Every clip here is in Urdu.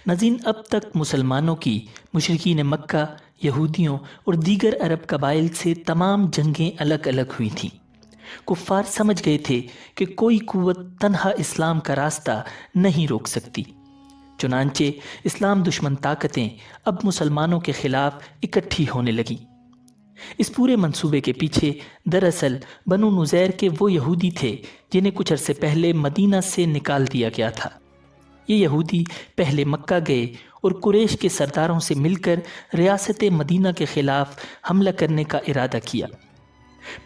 ناظرین، اب تک مسلمانوں کی مشرکین مکہ، یہودیوں اور دیگر عرب قبائل سے تمام جنگیں الگ الگ ہوئی تھیں۔ کفار سمجھ گئے تھے کہ کوئی قوت تنہا اسلام کا راستہ نہیں روک سکتی، چنانچہ اسلام دشمن طاقتیں اب مسلمانوں کے خلاف اکٹھی ہونے لگیں۔ اس پورے منصوبے کے پیچھے دراصل بنو نذیر کے وہ یہودی تھے جنہیں کچھ عرصے پہلے مدینہ سے نکال دیا گیا تھا۔ یہ یہودی پہلے مکہ گئے اور قریش کے سرداروں سے مل کر ریاست مدینہ کے خلاف حملہ کرنے کا ارادہ کیا۔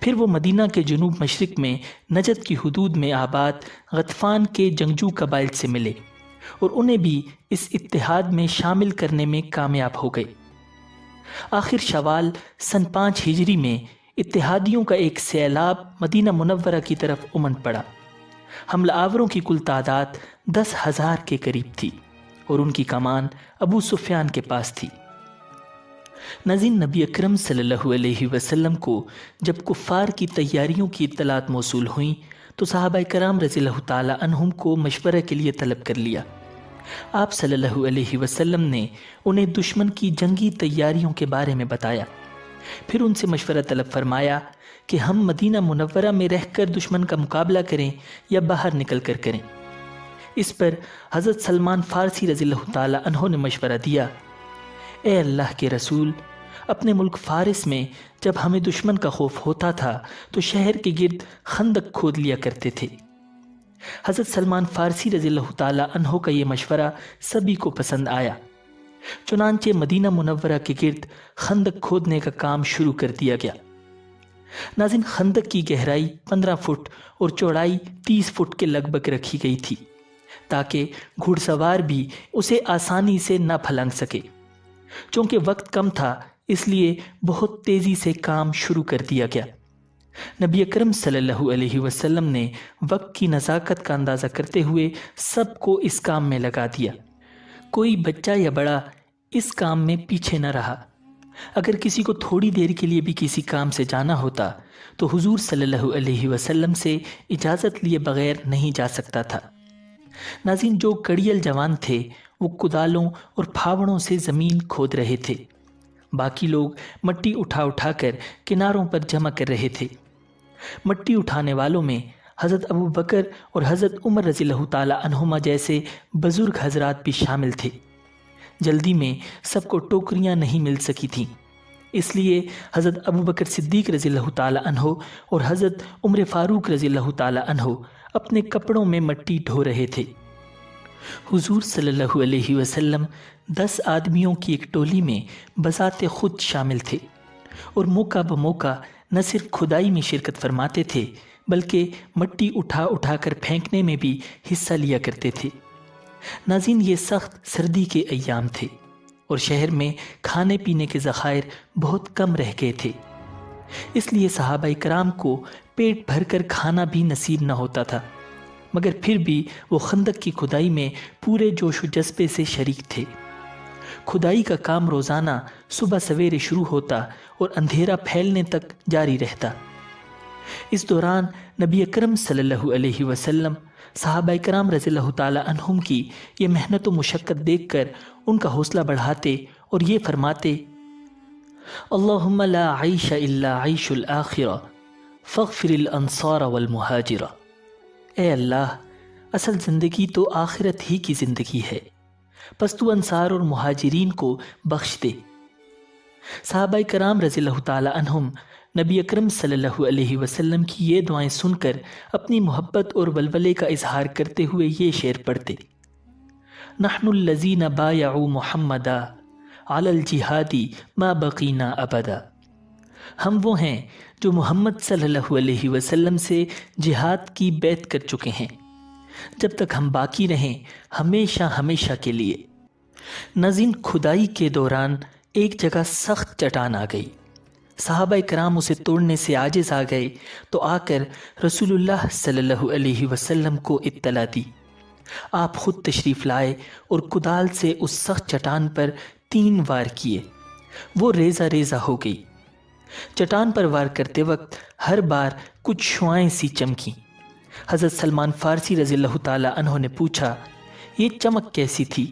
پھر وہ مدینہ کے جنوب مشرق میں نجد کی حدود میں آباد غطفان کے جنگجو قبائل سے ملے اور انہیں بھی اس اتحاد میں شامل کرنے میں کامیاب ہو گئے۔ آخر شوال سن 5 ہجری میں اتحادیوں کا ایک سیلاب مدینہ منورہ کی طرف امنڈ پڑا۔ حملہ آوروں کی کل تعداد 10,000 کے قریب تھی اور ان کی کمان ابو سفیان کے پاس تھی۔ ناظرین، نبی اکرم صلی اللہ علیہ وسلم کو جب کفار کی تیاریوں کی اطلاعات موصول ہوئیں تو صحابہ کرام رضی اللہ تعالی عنہم کو مشورہ کے لیے طلب کر لیا۔ آپ صلی اللہ علیہ وسلم نے انہیں دشمن کی جنگی تیاریوں کے بارے میں بتایا، پھر ان سے مشورہ طلب فرمایا کہ ہم مدینہ منورہ میں رہ کر دشمن کا مقابلہ کریں یا باہر نکل کر کریں۔ اس پر حضرت سلمان فارسی رضی اللہ تعالی عنہ نے مشورہ دیا، اے اللہ کے رسول، اپنے ملک فارس میں جب ہمیں دشمن کا خوف ہوتا تھا تو شہر کے گرد خندق کھود لیا کرتے تھے۔ حضرت سلمان فارسی رضی اللہ تعالی عنہ کا یہ مشورہ سبھی کو پسند آیا، چنانچہ مدینہ منورہ کے گرد خندق کھودنے کا کام شروع کر دیا گیا۔ ناظرین، خندق کی گہرائی 15 فٹ اور چوڑائی 30 فٹ کے لگ بھگ رکھی گئی تھی تاکہ گھڑ سوار بھی اسے آسانی سے نہ پھلانگ سکے۔ چونکہ وقت کم تھا اس لیے بہت تیزی سے کام شروع کر دیا گیا۔ نبی اکرم صلی اللہ علیہ وسلم نے وقت کی نزاکت کا اندازہ کرتے ہوئے سب کو اس کام میں لگا دیا۔ کوئی بچہ یا بڑا اس کام میں پیچھے نہ رہا۔ اگر کسی کو تھوڑی دیر کے لیے بھی کسی کام سے جانا ہوتا تو حضور صلی اللہ علیہ وسلم سے اجازت لیے بغیر نہیں جا سکتا تھا۔ ناظرین، جو کڑیل جوان تھے وہ کدالوں اور پھاوڑوں سے زمین کھود رہے تھے، باقی لوگ مٹی اٹھا اٹھا کر کناروں پر جمع کر رہے تھے۔ مٹی اٹھانے والوں میں حضرت ابو بکر اور حضرت عمر رضی اللہ تعالی عنہما جیسے بزرگ حضرات بھی شامل تھے۔ جلدی میں سب کو ٹوکریاں نہیں مل سکی تھیں، اس لیے حضرت ابو بکر صدیق رضی اللہ تعالی عنہ اور حضرت عمر فاروق رضی اللہ تعالی عنہ اپنے کپڑوں میں مٹی ڈھو رہے تھے۔ حضور صلی اللہ علیہ وسلم 10 آدمیوں کی ایک ٹولی میں بذات خود شامل تھے اور موقع بموقع نہ صرف کھدائی میں شرکت فرماتے تھے بلکہ مٹی اٹھا اٹھا کر پھینکنے میں بھی حصہ لیا کرتے تھے۔ ناظرین، یہ سخت سردی کے ایام تھے اور شہر میں کھانے پینے کے ذخائر بہت کم رہ گئے تھے، اس لیے صحابہ کرام کو پیٹ بھر کر کھانا بھی نصیب نہ ہوتا تھا، مگر پھر بھی وہ خندق کی کھدائی میں پورے جوش و جذبے سے شریک تھے۔ کھدائی کا کام روزانہ صبح سویرے شروع ہوتا اور اندھیرا پھیلنے تک جاری رہتا۔ اس دوران نبی اکرم صلی اللہ علیہ وسلم صحابہ کرام رضی اللہ تعالی عنہم کی یہ محنت و مشقت دیکھ کر ان کا حوصلہ بڑھاتے اور یہ فرماتے، اللہم لا عیش الا عیش الآخرہ فاغفر الانصار والمہاجرہ۔ اے اللہ، اصل زندگی تو آخرت ہی کی زندگی ہے، پس تو انصار اور مہاجرین کو بخش دے۔ صحابہ کرام رضی اللہ تعالی عنہم نبی اکرم صلی اللہ علیہ وسلم کی یہ دعائیں سن کر اپنی محبت اور ولولے کا اظہار کرتے ہوئے یہ شعر پڑھتے، نحن الذین بایعوا محمدا علی الجہاد ما بقینا ابدا۔ ہم وہ ہیں جو محمد صلی اللہ علیہ وسلم سے جہاد کی بیعت کر چکے ہیں جب تک ہم باقی رہیں، ہمیشہ ہمیشہ کے لیے۔ ناظرین، کھدائی کے دوران ایک جگہ سخت چٹان آ گئی۔ صحابہ کرام اسے توڑنے سے عاجز آ گئے تو آ کر رسول اللہ صلی اللہ علیہ وسلم کو اطلاع دی۔ آپ خود تشریف لائے اور کدال سے اس سخت چٹان پر 3 وار کیے، وہ ریزہ ریزہ ہو گئی۔ چٹان پر وار کرتے وقت ہر بار کچھ شعائیں سی چمکیں۔ حضرت سلمان فارسی رضی اللہ تعالی عنہ نے پوچھا، یہ چمک کیسی تھی؟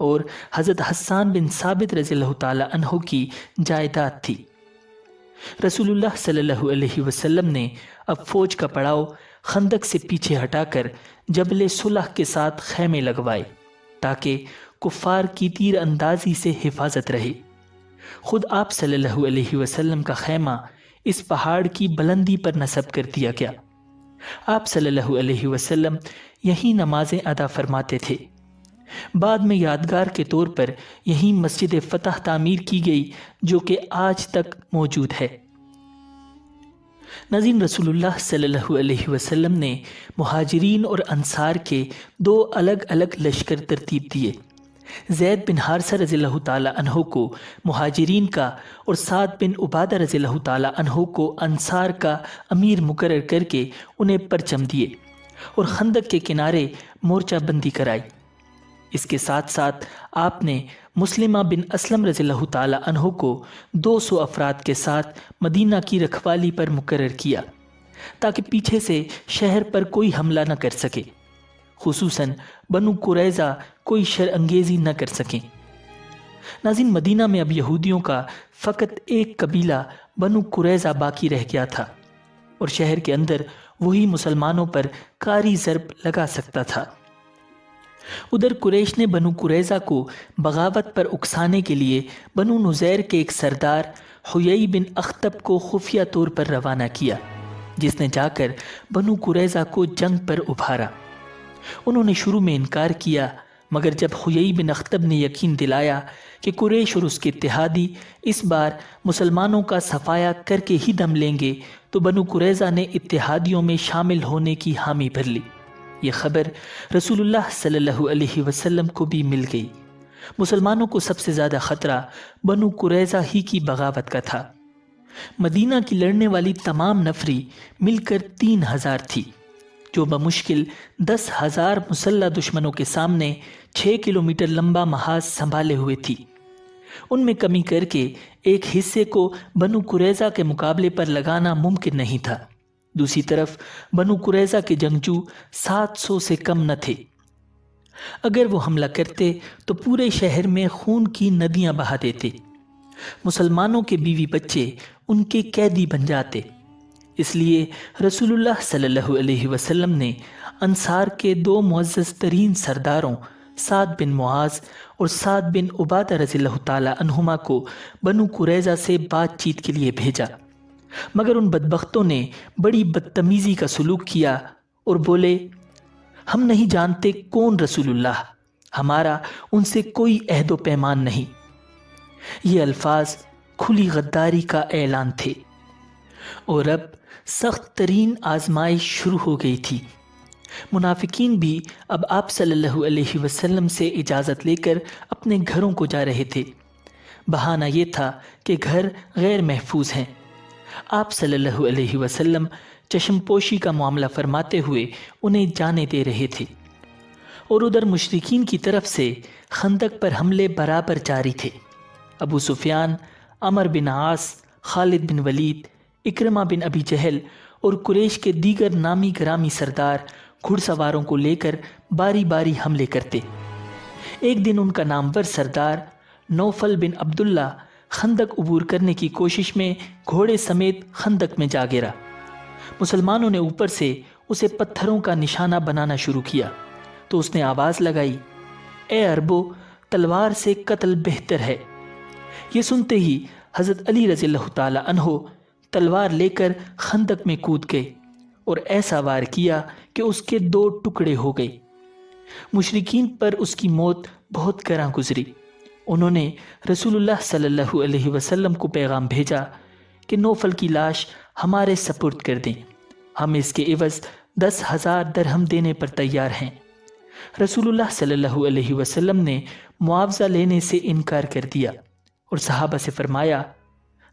اور حضرت حسان بن ثابت رضی اللہ تعالیٰ عنہ کی جائیداد تھی۔ رسول اللہ صلی اللہ علیہ وسلم نے اب فوج کا پڑاؤ خندق سے پیچھے ہٹا کر جبل صلح کے ساتھ خیمے لگوائے تاکہ کفار کی تیر اندازی سے حفاظت رہے۔ خود آپ صلی اللہ علیہ وسلم کا خیمہ اس پہاڑ کی بلندی پر نصب کر دیا گیا۔ آپ صلی اللہ علیہ وسلم یہیں نمازیں ادا فرماتے تھے۔ بعد میں یادگار کے طور پر یہیں مسجد فتح تعمیر کی گئی جو کہ آج تک موجود ہے۔ ناظرین، رسول اللہ صلی اللہ علیہ وسلم نے مہاجرین اور انصار کے دو الگ الگ لشکر ترتیب دیے۔ زید بن حارثہ رضی اللہ تعالیٰ عنہ کو مہاجرین کا اور سعد بن عبادہ رضی اللہ تعالیٰ عنہ کو انصار کا امیر مقرر کر کے انہیں پرچم دیے اور خندق کے کنارے مورچہ بندی کرائی۔ اس کے ساتھ ساتھ آپ نے مسلمہ بن اسلم رضی اللہ تعالیٰ عنہ کو 200 افراد کے ساتھ مدینہ کی رکھوالی پر مقرر کیا تاکہ پیچھے سے شہر پر کوئی حملہ نہ کر سکے، خصوصاً بنو قریظہ کوئی شر انگیزی نہ کر سکیں۔ ناظرین، مدینہ میں اب یہودیوں کا فقط ایک قبیلہ بنو قریظہ باقی رہ گیا تھا اور شہر کے اندر وہی مسلمانوں پر کاری ضرب لگا سکتا تھا۔ ادھر قریش نے بنو قریظہ کو بغاوت پر اکسانے کے لیے بنو نذیر کے ایک سردار حیی بن اخطب کو خفیہ طور پر روانہ کیا، جس نے جا کر بنو قریظہ کو جنگ پر ابھارا۔ انہوں نے شروع میں انکار کیا، مگر جب حیی بن اخطب نے یقین دلایا کہ قریش اور اس کے اتحادی اس بار مسلمانوں کا صفایا کر کے ہی دم لیں گے، تو بنو قریظہ نے اتحادیوں میں شامل ہونے کی حامی بھر لی۔ یہ خبر رسول اللہ صلی اللہ علیہ وسلم کو بھی مل گئی۔ مسلمانوں کو سب سے زیادہ خطرہ بنو قریظہ ہی کی بغاوت کا تھا۔ مدینہ کی لڑنے والی تمام نفری مل کر 3000 تھی، جو بمشکل 10,000 مسلح دشمنوں کے سامنے 6 کلومیٹر لمبا محاذ سنبھالے ہوئے تھی۔ ان میں کمی کر کے ایک حصے کو بنو قریظہ کے مقابلے پر لگانا ممکن نہیں تھا۔ دوسری طرف بنو قریظہ کے جنگجو 700 سے کم نہ تھے۔ اگر وہ حملہ کرتے تو پورے شہر میں خون کی ندیاں بہا دیتے۔ مسلمانوں کے بیوی بچے ان کے قیدی بن جاتے۔ اس لیے رسول اللہ صلی اللہ علیہ وسلم نے انصار کے 2 معزز ترین سرداروں سعد بن معاذ اور سعد بن عبادہ رضی اللہ تعالیٰ عنہما کو بنو قریظہ سے بات چیت کے لیے بھیجا، مگر ان بدبختوں نے بڑی بدتمیزی کا سلوک کیا اور بولے، ہم نہیں جانتے کون رسول اللہ، ہمارا ان سے کوئی عہد و پیمان نہیں۔ یہ الفاظ کھلی غداری کا اعلان تھے، اور اب سخت ترین آزمائش شروع ہو گئی تھی۔ منافقین بھی اب آپ صلی اللہ علیہ وسلم سے اجازت لے کر اپنے گھروں کو جا رہے تھے۔ بہانہ یہ تھا کہ گھر غیر محفوظ ہیں۔ آپ صلی اللہ علیہ وسلم چشم پوشی کا معاملہ فرماتے ہوئے انہیں جانے دے رہے تھے، اور ادھر مشرکین کی طرف سے خندق پر حملے برابر جاری تھے۔ ابو سفیان، عمر بن عاص، خالد بن ولید، اکرمہ بن ابی جہل اور قریش کے دیگر نامی گرامی سردار گھڑ سواروں کو لے کر باری باری حملے کرتے۔ ایک دن ان کا نامور سردار نوفل بن عبداللہ خندق عبور کرنے کی کوشش میں گھوڑے سمیت خندق میں جا گرا۔ مسلمانوں نے اوپر سے اسے پتھروں کا نشانہ بنانا شروع کیا تو اس نے آواز لگائی، اے عربو، تلوار سے قتل بہتر ہے۔ یہ سنتے ہی حضرت علی رضی اللہ تعالی عنہ تلوار لے کر خندق میں کود گئے اور ایسا وار کیا کہ اس کے 2 ٹکڑے ہو گئے۔ مشرکین پر اس کی موت بہت گراں گزری۔ انہوں نے رسول اللہ صلی اللہ علیہ وسلم کو پیغام بھیجا کہ نوفل کی لاش ہمارے سپرد کر دیں، ہم اس کے عوض 10,000 درہم دینے پر تیار ہیں۔ رسول اللہ صلی اللہ علیہ وسلم نے معاوضہ لینے سے انکار کر دیا اور صحابہ سے فرمایا،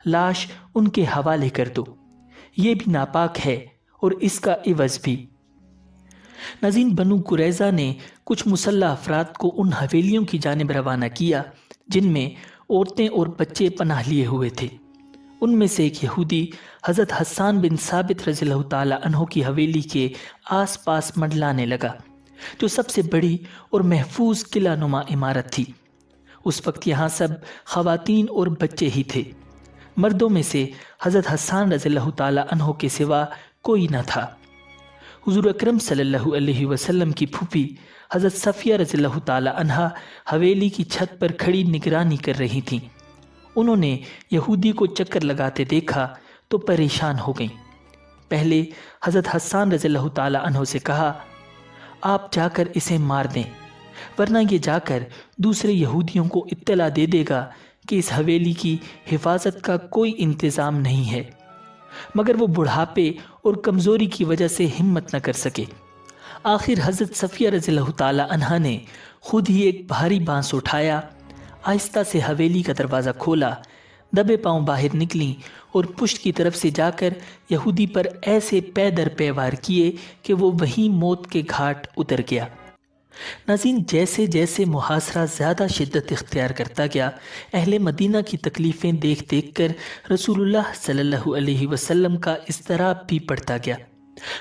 لاش ان کے حوالے کر دو، یہ بھی ناپاک ہے اور اس کا عوض بھی۔ ناظرین، بنو قریظہ نے کچھ مسلح افراد کو ان حویلیوں کی جانب روانہ کیا جن میں عورتیں اور بچے پناہ لیے ہوئے تھے۔ ان میں سے ایک یہودی حضرت حسان بن ثابت رضی اللہ تعالی عنہ کی حویلی کے آس پاس منڈلانے لگا جو سب سے بڑی اور محفوظ قلعہ نما عمارت تھی۔ اس وقت یہاں سب خواتین اور بچے ہی تھے۔ مردوں میں سے حضرت حسان رضی اللہ تعالیٰ عنہ کے سوا کوئی نہ تھا۔ حضور اکرم صلی اللہ علیہ وسلم کی پھوپھی حضرت صفیہ رضی اللہ تعالیٰ عنہا حویلی کی چھت پر کھڑی نگرانی کر رہی تھیں۔ انہوں نے یہودی کو چکر لگاتے دیکھا تو پریشان ہو گئیں۔ پہلے حضرت حسان رضی اللہ تعالیٰ عنہ سے کہا، آپ جا کر اسے مار دیں، ورنہ یہ جا کر دوسرے یہودیوں کو اطلاع دے دے گا کہ اس حویلی کی حفاظت کا کوئی انتظام نہیں ہے۔ مگر وہ بڑھاپے اور کمزوری کی وجہ سے ہمت نہ کر سکے۔ آخر حضرت صفیہ رضی اللہ تعالیٰ عنہا نے خود ہی ایک بھاری بانس اٹھایا، آہستہ سے حویلی کا دروازہ کھولا، دبے پاؤں باہر نکلیں اور پشت کی طرف سے جا کر یہودی پر ایسے پے در پے وار کیے کہ وہ وہیں موت کے گھاٹ اتر گیا۔ ناظرین، جیسے جیسے محاصرہ زیادہ شدت اختیار کرتا گیا، اہل مدینہ کی تکلیفیں دیکھ دیکھ کر رسول اللہ صلی اللہ علیہ وسلم کا اضطراب بھی بڑھتا گیا۔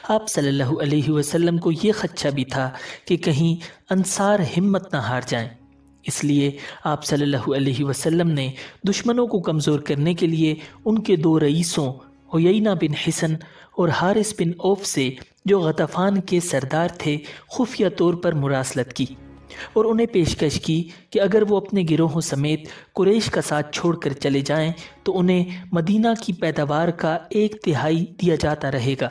آپ صلی اللہ علیہ وسلم کو یہ خدشہ بھی تھا کہ کہیں انصار ہمت نہ ہار جائیں۔ اس لیے آپ صلی اللہ علیہ وسلم نے دشمنوں کو کمزور کرنے کے لیے ان کے دو رئیسوں عیینہ بن حصن اور حارث بن عوف سے، جو غطفان کے سردار تھے، خفیہ طور پر مراسلت کی اور انہیں پیشکش کی کہ اگر وہ اپنے گروہوں سمیت قریش کا ساتھ چھوڑ کر چلے جائیں تو انہیں مدینہ کی پیداوار کا 1/3 دیا جاتا رہے گا۔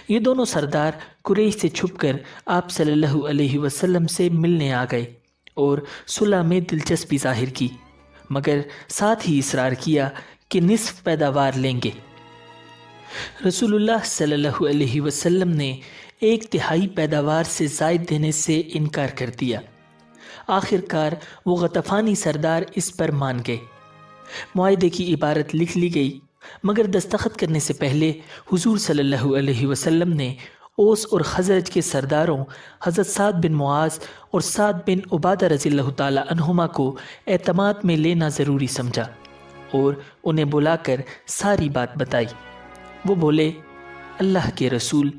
یہ دونوں سردار قریش سے چھپ کر آپ صلی اللہ علیہ وسلم سے ملنے آ گئے اور صلح میں دلچسپی ظاہر کی، مگر ساتھ ہی اصرار کیا کہ نصف پیداوار لیں گے۔ رسول اللہ صلی اللہ علیہ وسلم نے 1/3 پیداوار سے زائد دینے سے انکار کر دیا۔ آخر کار وہ غطفانی سردار اس پر مان گئے۔ معاہدے کی عبارت لکھ لی گئی، مگر دستخط کرنے سے پہلے حضور صلی اللہ علیہ وسلم نے اوس اور خزرج کے سرداروں حضرت سعد بن معاذ اور سعد بن عبادہ رضی اللہ تعالیٰ عنہما کو اعتماد میں لینا ضروری سمجھا اور انہیں بلا کر ساری بات بتائی۔ وہ بولے، اللہ کے رسول،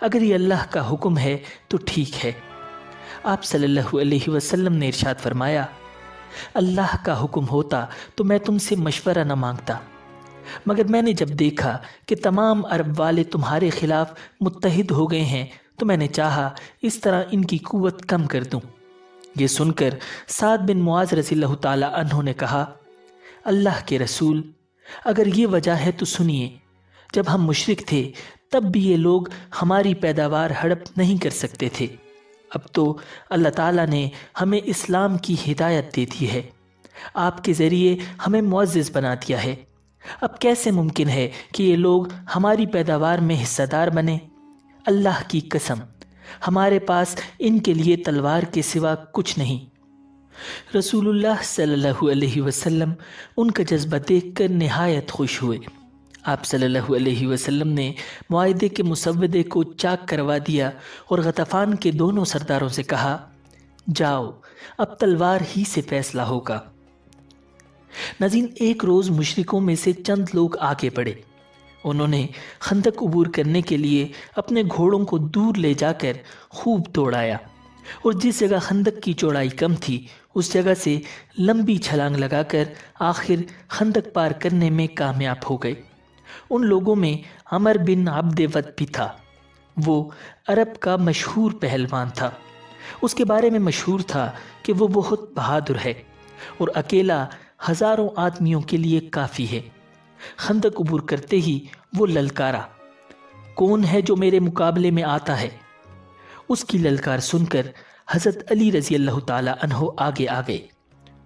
اگر یہ اللہ کا حکم ہے تو ٹھیک ہے۔ آپ صلی اللہ علیہ وسلم نے ارشاد فرمایا، اللہ کا حکم ہوتا تو میں تم سے مشورہ نہ مانگتا، مگر میں نے جب دیکھا کہ تمام عرب والے تمہارے خلاف متحد ہو گئے ہیں تو میں نے چاہا اس طرح ان کی قوت کم کر دوں۔ یہ سن کر سعد بن معاذ رضی اللہ تعالیٰ عنہ نے کہا، اللہ کے رسول، اگر یہ وجہ ہے تو سنیے، جب ہم مشرک تھے تب بھی یہ لوگ ہماری پیداوار ہڑپ نہیں کر سکتے تھے، اب تو اللہ تعالیٰ نے ہمیں اسلام کی ہدایت دے دی ہے، آپ کے ذریعے ہمیں معزز بنا دیا ہے، اب کیسے ممکن ہے کہ یہ لوگ ہماری پیداوار میں حصہ دار بنیں؟ اللہ کی قسم، ہمارے پاس ان کے لیے تلوار کے سوا کچھ نہیں۔ رسول اللہ صلی اللہ علیہ وسلم ان کا جذبہ دیکھ کر نہایت خوش ہوئے۔ آپ صلی اللہ علیہ وسلم نے معاہدے کے مسودے کو چاک کروا دیا اور غطفان کے دونوں سرداروں سے کہا، جاؤ، اب تلوار ہی سے فیصلہ ہوگا۔ ناظرین، ایک روز مشرکوں میں سے چند لوگ آگے بڑھے۔ انہوں نے خندق عبور کرنے کے لیے اپنے گھوڑوں کو دور لے جا کر خوب دوڑایا اور جس جگہ خندق کی چوڑائی کم تھی اس جگہ سے لمبی چھلانگ لگا کر آخر خندق پار کرنے میں کامیاب ہو گئے۔ ان لوگوں میں عمر بن عبد ود بھی تھا۔ وہ عرب کا مشہور پہلوان تھا۔ اس کے بارے میں مشہور تھا کہ وہ بہت بہادر ہے اور اکیلا ہزاروں آدمیوں کے لیے کافی ہے۔ خندق عبور کرتے ہی وہ للکارا، کون ہے جو میرے مقابلے میں آتا ہے؟ اس کی للکار سن کر حضرت علی رضی اللہ تعالیٰ عنہ آگے آ گئے۔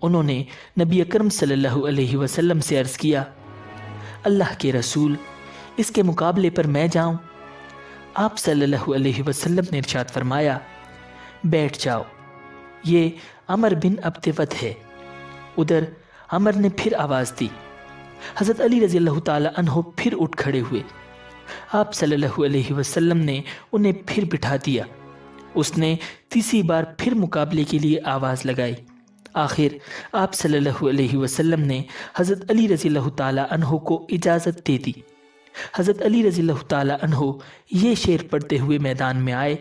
انہوں نے نبی اکرم صلی اللہ علیہ وسلم سے عرض کیا، اللہ کے رسول، اس کے مقابلے پر میں جاؤں؟ آپ صلی اللہ علیہ وسلم نے ارشاد فرمایا، بیٹھ جاؤ، یہ عمر بن عبد ود ہے۔ ادھر عمر نے پھر آواز دی۔ حضرت علی رضی اللہ تعالیٰ عنہ پھر اٹھ کھڑے ہوئے۔ آپ صلی اللہ علیہ وسلم نے انہیں پھر بٹھا دیا۔ اس نے تیسری بار پھر مقابلے کے لیے آواز لگائی۔ آخر آپ صلی اللہ علیہ وسلم نے حضرت علی رضی اللہ تعالیٰ عنہ کو اجازت دے دی۔ حضرت علی رضی اللہ تعالیٰ عنہ یہ شعر پڑھتے ہوئے میدان میں آئے،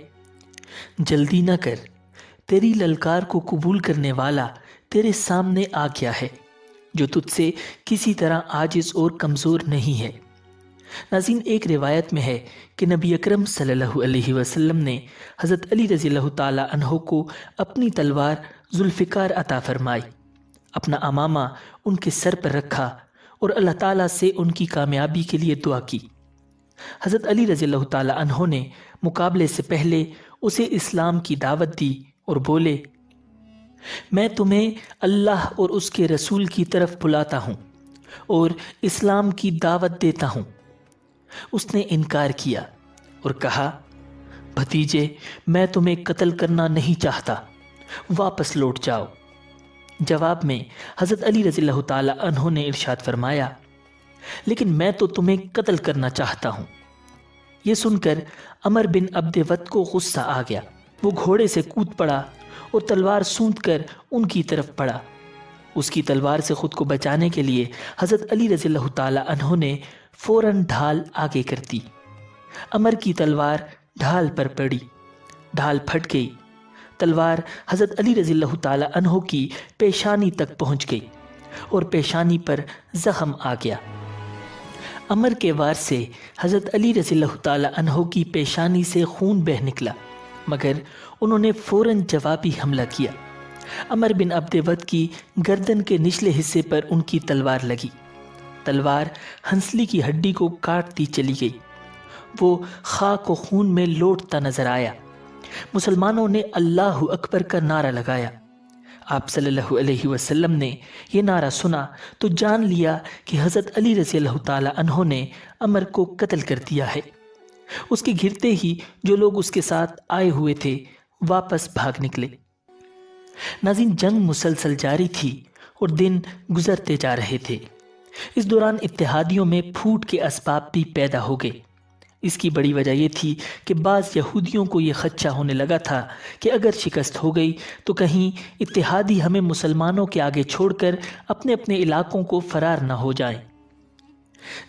جلدی نہ کر، تیری للکار کو قبول کرنے والا تیرے سامنے آ گیا ہے، جو تجھ سے کسی طرح عاجز اور کمزور نہیں ہے۔ ناظرین، ایک روایت میں ہے کہ نبی اکرم صلی اللہ علیہ وسلم نے حضرت علی رضی اللہ تعالی عنہ کو اپنی تلوار ذوالفقار عطا فرمائی، اپنا امامہ ان کے سر پر رکھا اور اللہ تعالیٰ سے ان کی کامیابی کے لیے دعا کی۔ حضرت علی رضی اللہ تعالی عنہ نے مقابلے سے پہلے اسے اسلام کی دعوت دی اور بولے، میں تمہیں اللہ اور اس کے رسول کی طرف بلاتا ہوں اور اسلام کی دعوت دیتا ہوں۔ اس نے انکار کیا اور کہا، بھتیجے، میں تمہیں قتل کرنا نہیں چاہتا، واپس لوٹ جاؤ۔ جواب میں حضرت علی رضی اللہ تعالی عنہ نے ارشاد فرمایا، لیکن میں تو تمہیں قتل کرنا چاہتا ہوں۔ یہ سن کر عمر بن عبد ود کو غصہ آ گیا۔ وہ گھوڑے سے کود پڑا اور تلوار سونت کر ان کی طرف پڑا۔ اس کی تلوار سے خود کو بچانے کے لیے حضرت علی رضی اللہ تعالی عنہ نے فوراً ڈھال آگے کر دی۔ عمر کی تلوار ڈھال پر پڑی، ڈھال پھٹ گئی۔ تلوار حضرت علی رضی اللہ تعالی عنہ کی پیشانی تک پہنچ گئی اور پیشانی پر زخم آ گیا۔ عمر کے وار سے حضرت علی رضی اللہ تعالی عنہ کی پیشانی سے خون بہہ نکلا، مگر انہوں نے فوراً جوابی حملہ کیا۔ عمر بن عبد ود کی گردن کے نچلے حصے پر ان کی تلوار لگی۔ تلوار ہنسلی کی ہڈی کو کاٹتی چلی گئی۔ وہ خاک و خون میں لوٹتا نظر آیا۔ مسلمانوں نے اللہ اکبر کا نعرہ لگایا۔ آپ صلی اللہ علیہ وسلم نے یہ نعرہ سنا تو جان لیا کہ حضرت علی رضی اللہ تعالی عنہ نے عمر کو قتل کر دیا ہے۔ اس کے گرتے ہی جو لوگ اس کے ساتھ آئے ہوئے تھے واپس بھاگ نکلے۔ ناظرین، جنگ مسلسل جاری تھی اور دن گزرتے جا رہے تھے۔ اس دوران اتحادیوں میں پھوٹ کے اسباب بھی پیدا ہو گئے۔ اس کی بڑی وجہ یہ تھی کہ بعض یہودیوں کو یہ خدشہ ہونے لگا تھا کہ اگر شکست ہو گئی تو کہیں اتحادی ہمیں مسلمانوں کے آگے چھوڑ کر اپنے اپنے علاقوں کو فرار نہ ہو جائیں۔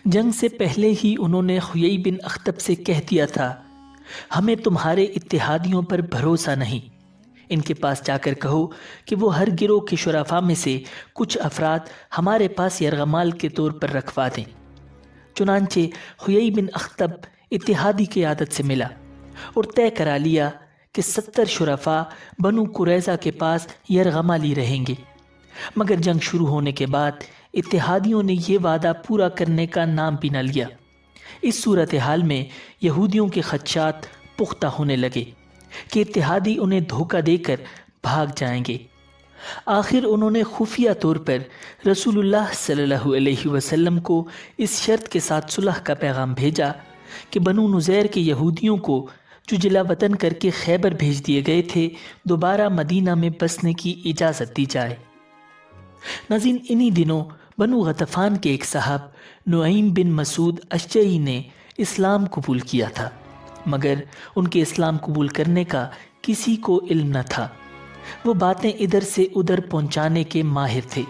جنگ سے پہلے ہی انہوں نے حیی بن اخطب سے کہہ دیا تھا، ہمیں تمہارے اتحادیوں پر بھروسہ نہیں، ان کے پاس جا کر کہو کہ وہ ہر گروہ کے شرفاء میں سے کچھ افراد ہمارے پاس یرغمال کے طور پر رکھوا دیں۔ چنانچہ حیی بن اخطب اتحادی قیادت سے ملا اور طے کرا لیا کہ 70 شرفاء بنو قریظہ کے پاس یرغمالی رہیں گے، مگر جنگ شروع ہونے کے بعد اتحادیوں نے یہ وعدہ پورا کرنے کا نام بھی نہ لیا۔ اس صورتحال میں یہودیوں کے خدشات پختہ ہونے لگے کہ اتحادی انہیں دھوکہ دے کر بھاگ جائیں گے۔ آخر انہوں نے خفیہ طور پر رسول اللہ صلی اللہ علیہ وسلم کو اس شرط کے ساتھ صلح کا پیغام بھیجا کہ بنو نذیر کے یہودیوں کو جو جلا وطن کر کے خیبر بھیج دیے گئے تھے دوبارہ مدینہ میں بسنے کی اجازت دی جائے۔ ناظرین، انہی دنوں بنو غطفان کے ایک صاحب نعیم بن مسعود اشجعی نے اسلام قبول کیا تھا، مگر ان کے اسلام قبول کرنے کا کسی کو علم نہ تھا۔ وہ باتیں ادھر سے ادھر پہنچانے کے ماہر تھے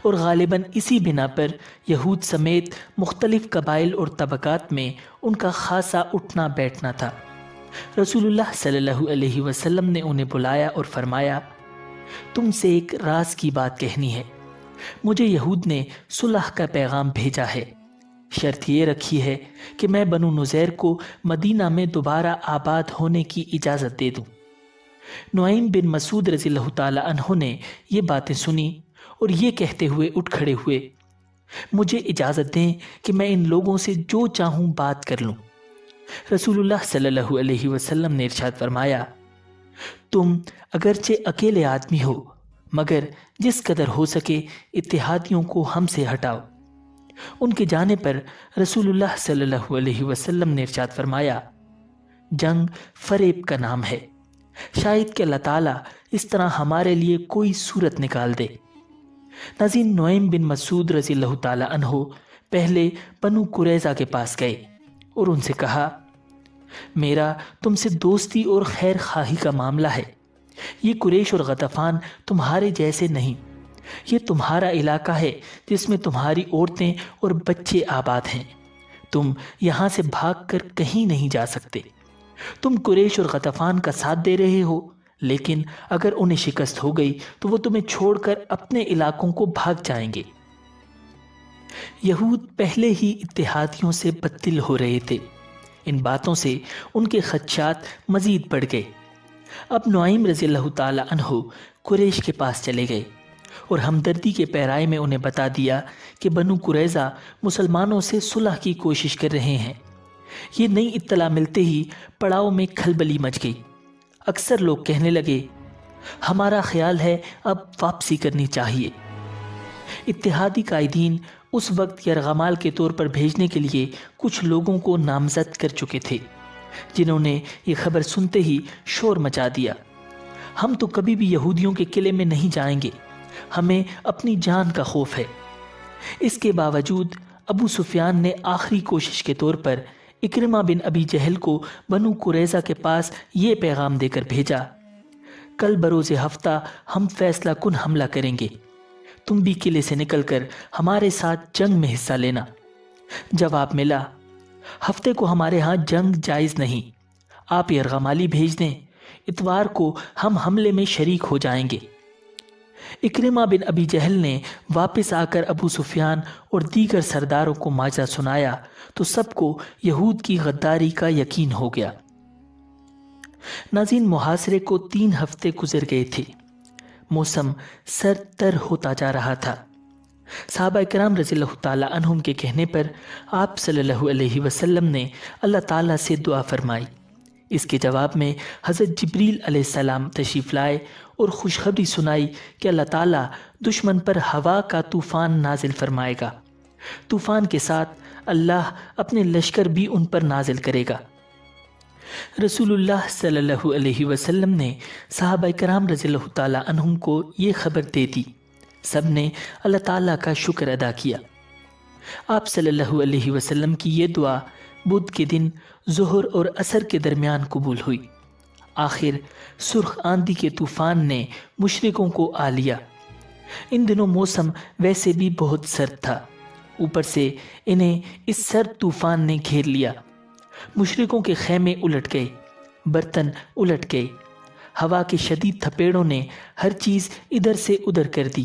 اور غالباً اسی بنا پر یہود سمیت مختلف قبائل اور طبقات میں ان کا خاصا اٹھنا بیٹھنا تھا۔ رسول اللہ صلی اللہ علیہ وسلم نے انہیں بلایا اور فرمایا، تم سے ایک راز کی بات کہنی ہے۔ مجھے یہود نے صلح کا پیغام بھیجا ہے، شرط یہ رکھی ہے کہ میں بنو نذیر کو مدینہ میں دوبارہ آباد ہونے کی اجازت دے دوں۔ نعیم بن مسعود رضی اللہ تعالی عنہ نے یہ باتیں سنی اور یہ کہتے ہوئے اٹھ کھڑے ہوئے، مجھے اجازت دیں کہ میں ان لوگوں سے جو چاہوں بات کر لوں۔ رسول اللہ صلی اللہ علیہ وسلم نے ارشاد فرمایا، تم اگرچہ اکیلے آدمی ہو مگر جس قدر ہو سکے اتحادیوں کو ہم سے ہٹاؤ۔ ان کے جانے پر رسول اللہ صلی اللہ علیہ وسلم نے ارشاد فرمایا، جنگ فریب کا نام ہے، شاید کہ اللہ تعالیٰ اس طرح ہمارے لیے کوئی صورت نکال دے۔ ناظرین، نعیم بن مسعود رضی اللہ تعالی عنہ پہلے بنو قریظہ کے پاس گئے اور ان سے کہا، میرا تم سے دوستی اور خیر خواہی کا معاملہ ہے۔ یہ قریش اور غطفان تمہارے جیسے نہیں، یہ تمہارا علاقہ ہے جس میں تمہاری عورتیں اور بچے آباد ہیں، تم یہاں سے بھاگ کر کہیں نہیں جا سکتے۔ تم قریش اور غطفان کا ساتھ دے رہے ہو، لیکن اگر انہیں شکست ہو گئی تو وہ تمہیں چھوڑ کر اپنے علاقوں کو بھاگ جائیں گے۔ یہود پہلے ہی اتحادیوں سے بددل ہو رہے تھے۔ ان باتوں سے ان کے خدشات مزید بڑھ گئے۔ اب نعیم رضی اللہ تعالی عنہ قریش کے پاس چلے گئے اور ہمدردی کے پیرائے میں انہیں بتا دیا کہ بنو قریظہ مسلمانوں سے صلح کی کوشش کر رہے ہیں۔ یہ نئی اطلاع ملتے ہی پڑاؤ میں کھلبلی مچ گئی۔ اکثر لوگ کہنے لگے، ہمارا خیال ہے اب واپسی کرنی چاہیے۔ اتحادی قائدین اس وقت یرغمال کے طور پر بھیجنے کے لیے کچھ لوگوں کو نامزد کر چکے تھے، جنہوں نے یہ خبر سنتے ہی شور مچا دیا، ہم تو کبھی بھی یہودیوں کے قلعے میں نہیں جائیں گے، ہمیں اپنی جان کا خوف ہے۔ اس کے باوجود ابو سفیان نے آخری کوشش کے طور پر اکرمہ بن ابی جہل کو بنو قریظہ کے پاس یہ پیغام دے کر بھیجا، کل بروز ہفتہ ہم فیصلہ کن حملہ کریں گے، تم بھی قلعے سے نکل کر ہمارے ساتھ جنگ میں حصہ لینا۔ جواب ملا، ہفتے کو ہمارے ہاں جنگ جائز نہیں، آپ یرغمالی بھیج دیں، اتوار کو ہم حملے میں شریک ہو جائیں گے۔ اکرمہ بن ابی جہل نے واپس آ کر ابو سفیان اور دیگر سرداروں کو ماجرا سنایا تو سب کو یہود کی غداری کا یقین ہو گیا۔ ناظرین، محاصرے کو 3 ہفتے گزر گئے تھے۔ موسم سرد تر ہوتا جا رہا تھا۔ صحابہ کرام رضی اللہ تعالی عنہم کے کہنے پر آپ صلی اللہ علیہ وسلم نے اللہ تعالیٰ سے دعا فرمائی۔ اس کے جواب میں حضرت جبریل علیہ السلام تشریف لائے اور خوشخبری سنائی کہ اللہ تعالیٰ دشمن پر ہوا کا طوفان نازل فرمائے گا۔ طوفان کے ساتھ اللہ اپنے لشکر بھی ان پر نازل کرے گا۔ رسول اللہ صلی اللہ علیہ وسلم نے صحابہ کرام رضی اللہ تعالیٰ عنہم کو یہ خبر دے دی۔ سب نے اللہ تعالیٰ کا شکر ادا کیا۔ آپ صلی اللہ علیہ وسلم کی یہ دعا بدھ کے دن ظہر اور عصر کے درمیان قبول ہوئی۔ آخر سرخ آندھی کے طوفان نے مشرکوں کو آ لیا۔ ان دنوں موسم ویسے بھی بہت سرد تھا، اوپر سے انہیں اس سرد طوفان نے گھیر لیا۔ مشرکوں کے خیمے الٹ گئے، برتن الٹ گئے، ہوا کے شدید تھپیڑوں نے ہر چیز ادھر سے ادھر کر دی۔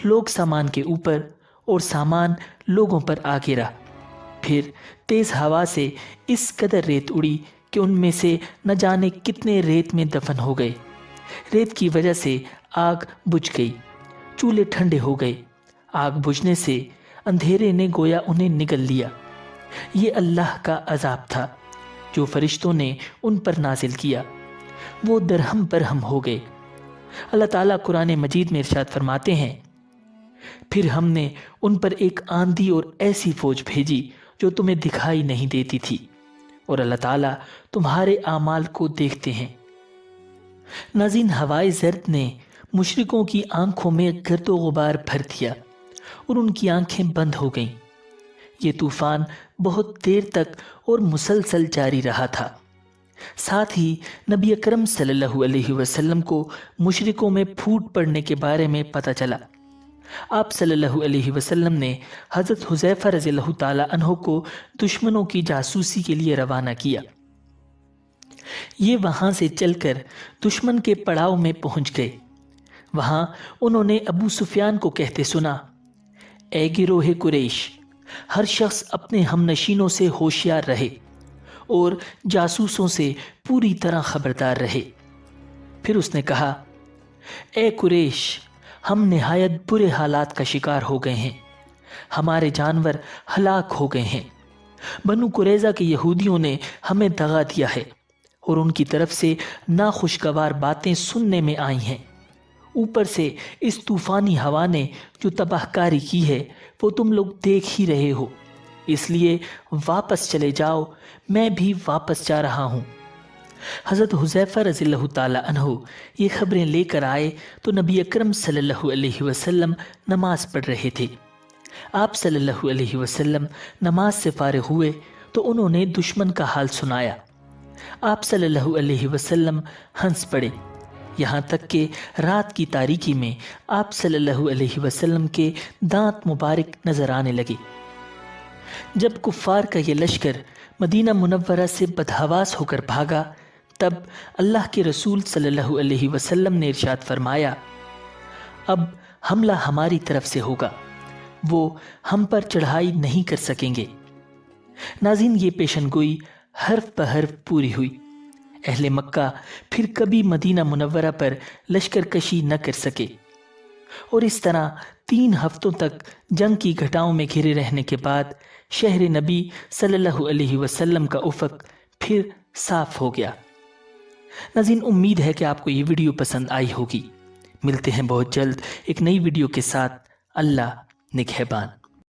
لوگ سامان کے اوپر اور سامان لوگوں پر آ گرا۔ پھر تیز ہوا سے اس قدر ریت اڑی کہ ان میں سے نہ جانے کتنے ریت میں دفن ہو گئے۔ ریت کی وجہ سے آگ بجھ گئی، چولہے ٹھنڈے ہو گئے۔ آگ بجھنے سے اندھیرے نے گویا انہیں نگل لیا۔ یہ اللہ کا عذاب تھا جو فرشتوں نے ان پر نازل کیا، وہ درہم برہم ہو گئے۔ اللہ تعالیٰ قرآن مجید میں ارشاد فرماتے ہیں، پھر ہم نے ان پر ایک آندھی اور ایسی فوج بھیجی جو تمہیں دکھائی نہیں دیتی تھی، اور اللہ تعالیٰ تمہارے اعمال کو دیکھتے ہیں۔ ناظرین، ہوائے زرد نے مشرکوں کی آنکھوں میں گرد و غبار بھر دیا اور ان کی آنکھیں بند ہو گئیں۔ یہ طوفان بہت دیر تک اور مسلسل جاری رہا تھا۔ ساتھ ہی نبی اکرم صلی اللہ علیہ وسلم کو مشرکوں میں پھوٹ پڑنے کے بارے میں پتہ چلا۔ آپ صلی اللہ علیہ وسلم نے حضرت حذیفہ رضی اللہ تعالی عنہ کو دشمنوں کی جاسوسی کے لیے روانہ کیا۔ یہ وہاں سے چل کر دشمن کے پڑاؤ میں پہنچ گئے۔ وہاں انہوں نے ابو سفیان کو کہتے سنا، اے گروہ قریش، ہر شخص اپنے ہم نشینوں سے ہوشیار رہے اور جاسوسوں سے پوری طرح خبردار رہے۔ پھر اس نے کہا، اے قریش، ہم نہایت برے حالات کا شکار ہو گئے ہیں، ہمارے جانور ہلاک ہو گئے ہیں۔ بنو قریظہ کے یہودیوں نے ہمیں دغا دیا ہے اور ان کی طرف سے ناخوشگوار باتیں سننے میں آئی ہیں۔ اوپر سے اس طوفانی ہوا نے جو تباہ کاری کی ہے وہ تم لوگ دیکھ ہی رہے ہو، اس لیے واپس چلے جاؤ، میں بھی واپس جا رہا ہوں۔ حضرت حذیفہ رضی اللہ تعالی عنہ یہ خبریں لے کر آئے تو نبی اکرم صلی اللہ علیہ وسلم نماز پڑھ رہے تھے۔ آپ صلی اللہ علیہ وسلم نماز سے فارغ ہوئے تو انہوں نے دشمن کا حال سنایا۔ آپ صلی اللہ علیہ وسلم ہنس پڑے، یہاں تک کہ رات کی تاریکی میں آپ صلی اللہ علیہ وسلم کے دانت مبارک نظر آنے لگے۔ جب کفار کا یہ لشکر مدینہ منورہ سے بدحواس ہو کر بھاگا، تب اللہ کے رسول صلی اللہ علیہ وسلم نے ارشاد فرمایا، اب حملہ ہماری طرف سے ہوگا، وہ ہم پر چڑھائی نہیں کر سکیں گے۔ ناظرین، یہ پیشن گوئی حرف بحرف پوری ہوئی۔ اہل مکہ پھر کبھی مدینہ منورہ پر لشکر کشی نہ کر سکے، اور اس طرح 3 ہفتوں تک جنگ کی گھٹاؤں میں گھرے رہنے کے بعد شہر نبی صلی اللہ علیہ وسلم کا افق پھر صاف ہو گیا۔ ناظرین، امید ہے کہ آپ کو یہ ویڈیو پسند آئی ہوگی۔ ملتے ہیں بہت جلد ایک نئی ویڈیو کے ساتھ۔ اللہ نگہبان۔